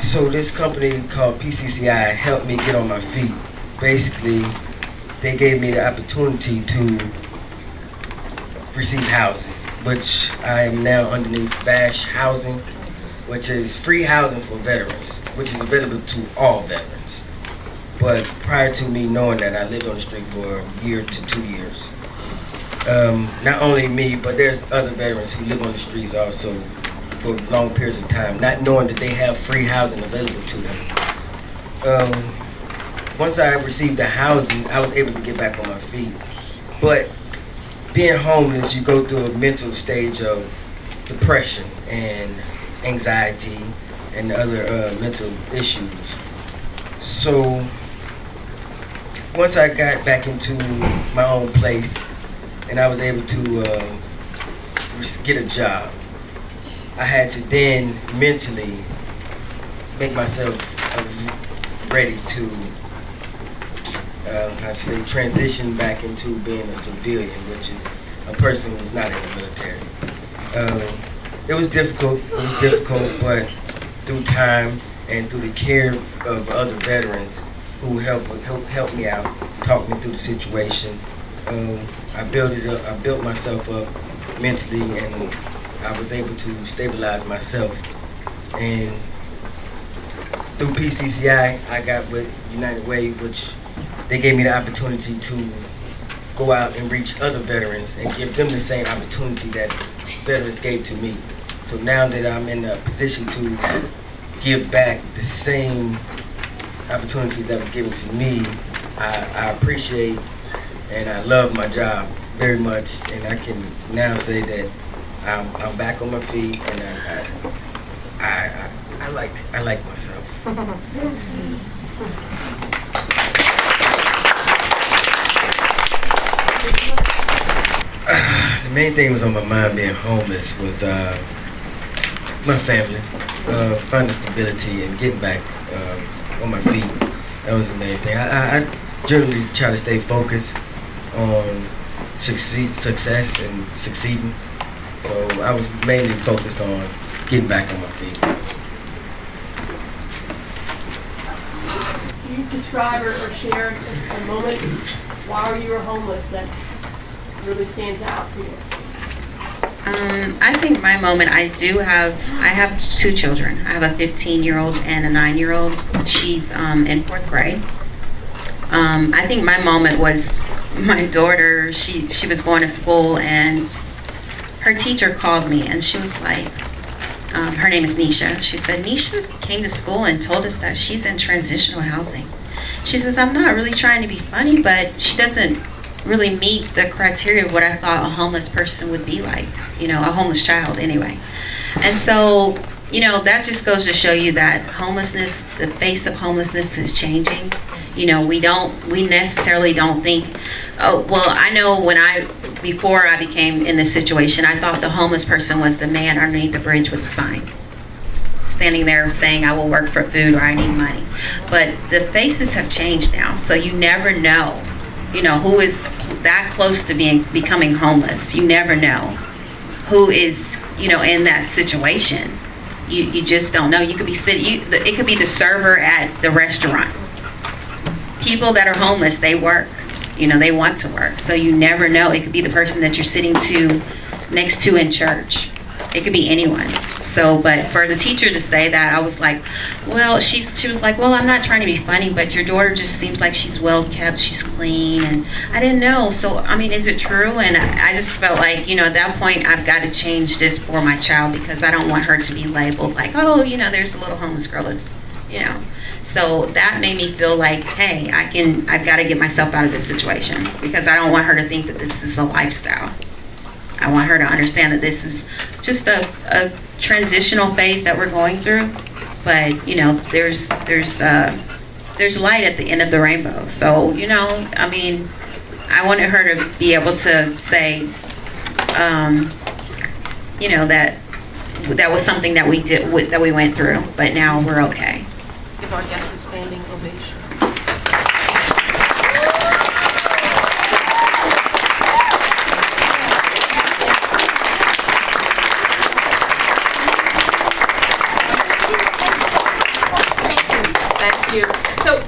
So this company called PCCI helped me get on my feet. Basically, they gave me the opportunity to receive housing, which I am now underneath BASH housing, which is free housing for veterans, which is available to all veterans. But prior to me knowing that, I lived on the street for a year to 2 years. Not only me, but there's other veterans who live on the streets also for long periods of time, not knowing that they have free housing available to them. Once I received the housing, I was able to get back on my feet. But being homeless, you go through a mental stage of depression and anxiety and other mental issues. So once I got back into my own place and I was able to get a job, I had to then mentally make myself ready to transition back into being a civilian, which is a person who's not in the military. It was difficult, but through time and through the care of other veterans who helped me out, talked me through the situation, I built myself up mentally, and I was able to stabilize myself. And through PCCI, I got with United Way, which they gave me the opportunity to go out and reach other veterans and give them the same opportunity that veterans gave to me. So now that I'm in a position to give back the same opportunities that were given to me, I appreciate and I love my job very much, and I can now say that I'm back on my feet, and I like myself. The main thing was on my mind being homeless was my family, finding stability and getting back on my feet. That was the main thing. I generally try to stay focused on success and succeeding. So I was mainly focused on getting back on my feet. Can you describe or share a moment while you were homeless that really stands out for you? I think my moment, I have 2 children. I have a 15-year-old and a 9-year-old. She's in 4th grade. I think my moment was my daughter, she was going to school, and her teacher called me, and she was like, her name is Nisha. She said, Nisha came to school and told us that she's in transitional housing. She says, I'm not really trying to be funny, but she doesn't really meet the criteria of what I thought a homeless person would be like, a homeless child anyway. And so, that just goes to show you that homelessness, the face of homelessness is changing. We necessarily don't think, oh, well, I know before I became in this situation, I thought the homeless person was the man underneath the bridge with a sign, standing there saying, I will work for food or I need money. But the faces have changed now, so you never know, who is that close to becoming homeless. You never know who is, in that situation. You just don't know. You could be it could be the server at the restaurant. People that are homeless, they work. They want to work. So you never know. It could be the person that you're sitting next to in church. It could be anyone. So, but for the teacher to say that, I was like, well, she was like, well, I'm not trying to be funny, but your daughter just seems like she's well kept, she's clean, and I didn't know. So, I mean, is it true? And I just felt like, at that point, I've got to change this for my child, because I don't want her to be labeled like, oh, there's a little homeless girl that's, So that made me feel like, hey, I've got to get myself out of this situation, because I don't want her to think that this is a lifestyle. I want her to understand that this is just a transitional phase that we're going through. But, there's light at the end of the rainbow. So, I wanted her to be able to say, that was something that we did, that we went through, but now we're okay. Give our guests a standing ovation. Thank you. So,